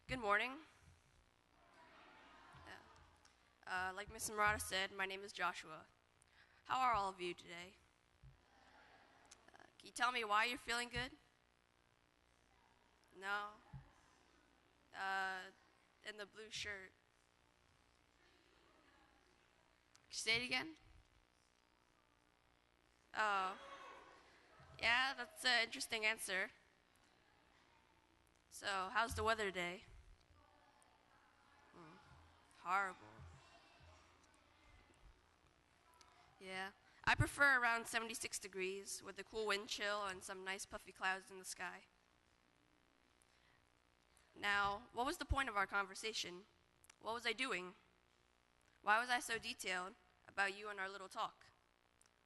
Good morning. Like Ms. Murata said, my name is Joshua. How are all of you today? Can you tell me why you're feeling good? No? Uh, in the blue shirt. Say it again? Oh, yeah, that's an interesting answer. So, how's the weather today? Horrible. Yeah. I prefer around 76 degrees with a cool wind chill and some nice puffy clouds in the sky. Now, what was the point of our conversation? What was I doing? Why was I so detailed about you and our little talk?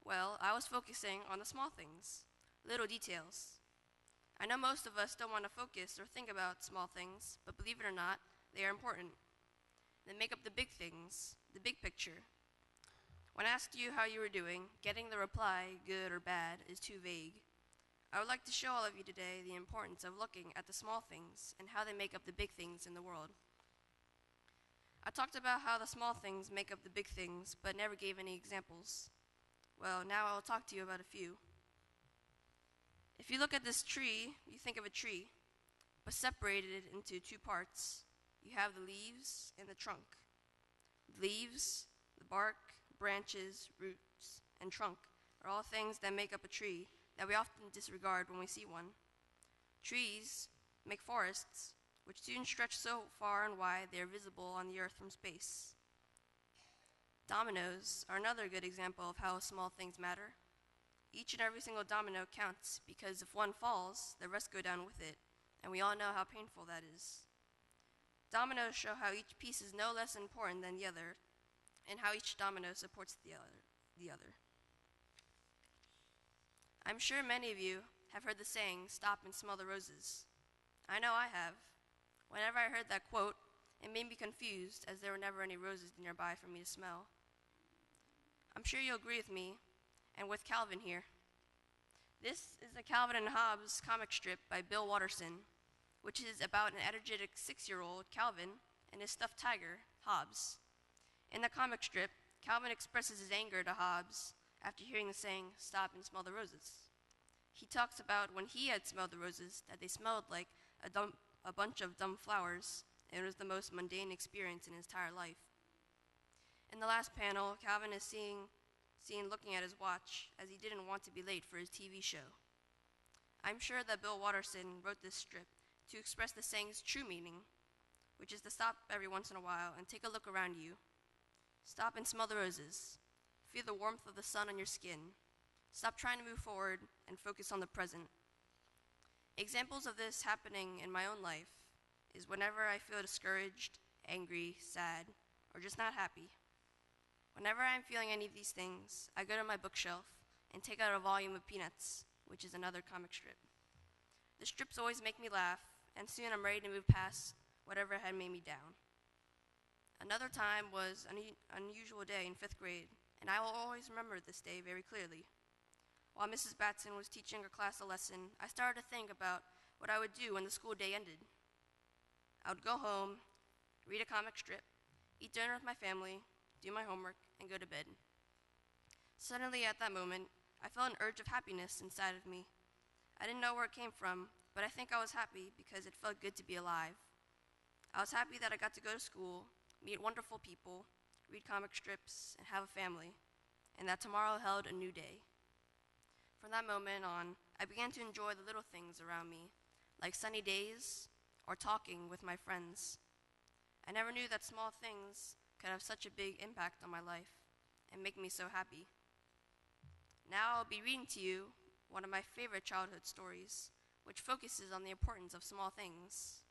Well, I was focusing on the small things, little details. I know most of us don't want to focus or think about small things, but believe it or not, they are important. They make up the big things, the big picture. When asked you how you were doing, getting the reply, good or bad, is too vague. I would like to show all of you today the importance of looking at the small things and how they make up the big things in the world. I talked about how the small things make up the big things, but never gave any examples. Well, now I will talk to you about a few. If you look at this tree, you think of a tree, but separated into two parts. You have the leaves and the trunk. The leaves, the bark, branches, roots, and trunk are all things that make up a tree that we often disregard when we see one. Trees make forests, which soon stretch so far and wide they are visible on the earth from space. Dominoes are another good example of how small things matter. Each and every single domino counts because if one falls, the rest go down with it, and we all know how painful that is. Dominoes show how each piece is no less important than the other, and how each domino supports the other. I'm sure many of you have heard the saying, "Stop and smell the roses." I know I have. Whenever I heard that quote, it made me confused as there were never any roses nearby for me to smell. I'm sure you'll agree with me, and with Calvin here. This is a Calvin and Hobbes comic strip by Bill Watterson, which is about an energetic 6-year-old, Calvin, and his stuffed tiger, Hobbes. In the comic strip, Calvin expresses his anger to Hobbes after hearing the saying, "Stop and smell the roses." He talks about when he had smelled the roses, that they smelled like a bunch of dumb flowers, and it was the most mundane experience in his entire life. In the last panel, Calvin is seen looking at his watch as he didn't want to be late for his TV show. I'm sure that Bill Watterson wrote this strip to express the saying's true meaning, which is to stop every once in a while and take a look around you. Stop and smell the roses. Feel the warmth of the sun on your skin. Stop trying to move forward and focus on the present. Examples of this happening in my own life is whenever I feel discouraged, angry, sad, or just not happy. Whenever I'm feeling any of these things, I go to my bookshelf and take out a volume of Peanuts, which is another comic strip. The strips always make me laugh, and soon I'm ready to move past whatever had made me down. Another time was an unusual day in 5th grade, and I will always remember this day very clearly. While Mrs. Batson was teaching her class a lesson, I started to think about what I would do when the school day ended. I would go home, read a comic strip, eat dinner with my family, do my homework, and go to bed. Suddenly, at that moment, I felt an urge of happiness inside of me. I didn't know where it came from, but I think I was happy because it felt good to be alive. I was happy that I got to go to school, meet wonderful people, read comic strips, and have a family, and that tomorrow held a new day. From that moment on, I began to enjoy the little things around me, like sunny days or talking with my friends. I never knew that small things could have such a big impact on my life and make me so happy. Now I'll be reading to you one of my favorite childhood stories, which focuses on the importance of small things.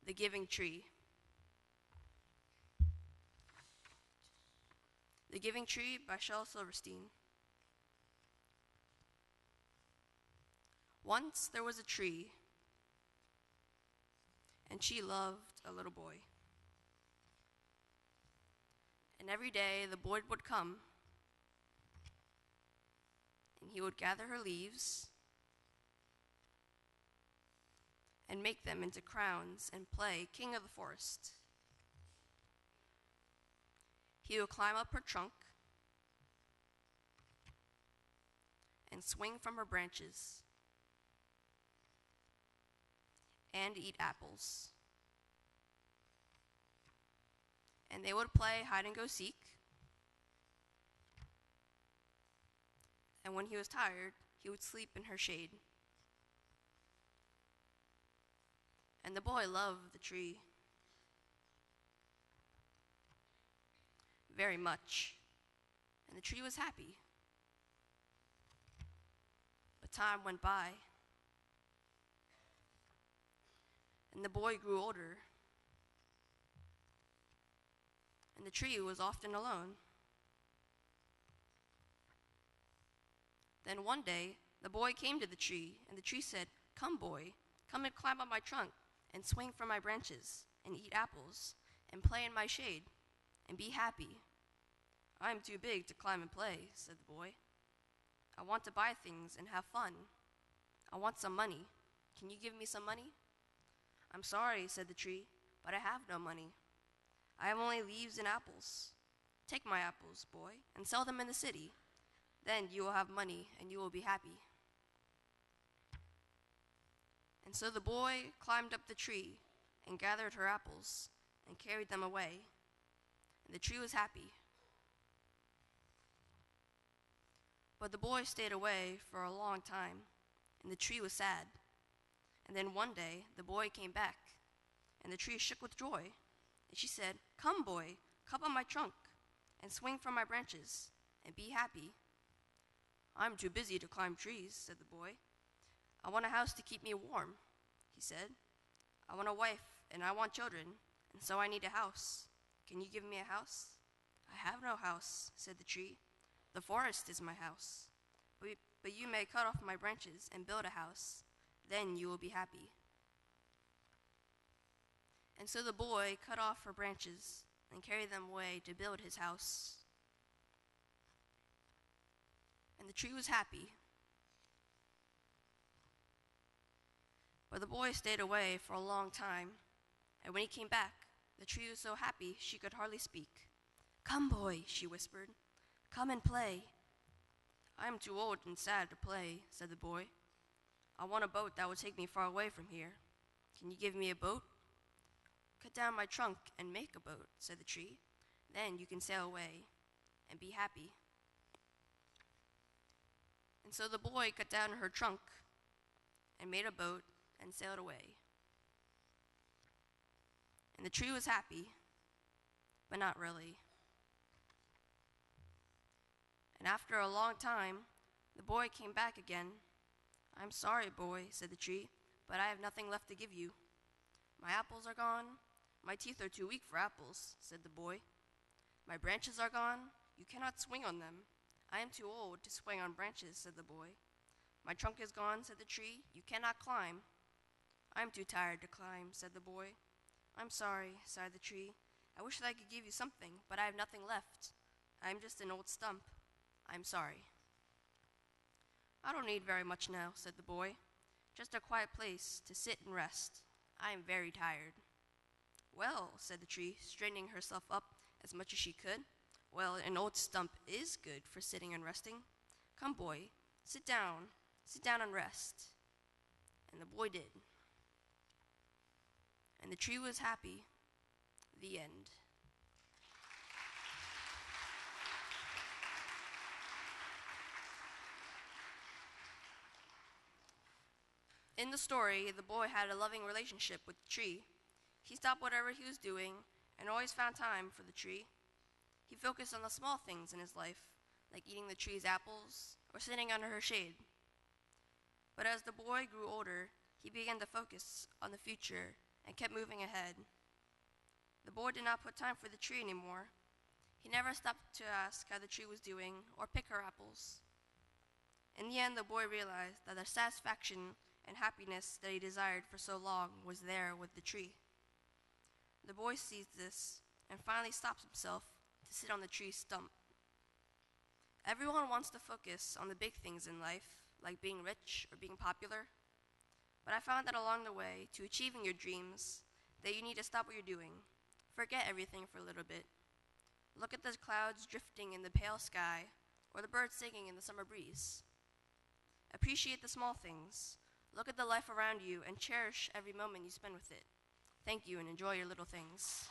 The Giving Tree. The Giving Tree by Shel Silverstein. Once there was a tree, and she loved a little boy. And every day the boy would come, and he would gather her leaves, and make them into crowns and play king of the forest. He would climb up her trunk and swing from her branches and eat apples. And they would play hide and go seek. And when he was tired, he would sleep in her shade. And the boy loved the tree very much, and the tree was happy. But time went by, and the boy grew older, and the tree was often alone. Then one day, the boy came to the tree, and the tree said, "Come, boy, come and climb up my trunk, and swing from my branches, and eat apples, and play in my shade, and be happy." "I am too big to climb and play," said the boy. "I want to buy things and have fun. I want some money. Can you give me some money?" "I'm sorry," said the tree, "but I have no money. I have only leaves and apples. Take my apples, boy, and sell them in the city. Then you will have money and you will be happy." And so the boy climbed up the tree and gathered her apples and carried them away, and the tree was happy. But the boy stayed away for a long time, and the tree was sad. And then one day, the boy came back, and the tree shook with joy. And she said, "Come, boy, come on my trunk, and swing from my branches, and be happy." "I'm too busy to climb trees," said the boy. "I want a house to keep me warm," he said. "I want a wife, and I want children, and so I need a house. Can you give me a house?" "I have no house," said the tree. "The forest is my house. But you may cut off my branches and build a house. Then you will be happy." And so the boy cut off her branches and carried them away to build his house. And the tree was happy. But the boy stayed away for a long time, and when he came back, the tree was so happy she could hardly speak. "Come, boy," she whispered. "Come and play." "I am too old and sad to play," said the boy. "I want a boat that will take me far away from here. Can you give me a boat?" "Cut down my trunk and make a boat," said the tree. "Then you can sail away and be happy." And so the boy cut down her trunk and made a boat and sailed away. And the tree was happy, but not really. And after a long time, the boy came back again. "I'm sorry, boy," said the tree, "but I have nothing left to give you. My apples are gone. My teeth are too weak for apples," said the boy. "My branches are gone. You cannot swing on them. I am too old to swing on branches," said the boy. "My trunk is gone," said the tree. "You cannot climb." "I am too tired to climb," said the boy. "I'm sorry," sighed the tree. "I wish that I could give you something, but I have nothing left. I am just an old stump. I'm sorry." "I don't need very much now," said the boy. "Just a quiet place to sit and rest. I am very tired." "Well," said the tree, straightening herself up as much as she could, "well, an old stump is good for sitting and resting. Come, boy, sit down and rest." And the boy did. And the tree was happy. The end. In the story, the boy had a loving relationship with the tree. He stopped whatever he was doing and always found time for the tree. He focused on the small things in his life, like eating the tree's apples or sitting under her shade. But as the boy grew older, he began to focus on the future and kept moving ahead. The boy did not put time for the tree anymore. He never stopped to ask how the tree was doing or pick her apples. In the end, the boy realized that the satisfaction and happiness that he desired for so long was there with the tree. The boy sees this and finally stops himself to sit on the tree's stump. Everyone wants to focus on the big things in life, like being rich or being popular. But I found that along the way to achieving your dreams, that you need to stop what you're doing. Forget everything for a little bit. Look at the clouds drifting in the pale sky, or the birds singing in the summer breeze. Appreciate the small things. Look at the life around you and cherish every moment you spend with it. Thank you and enjoy your little things.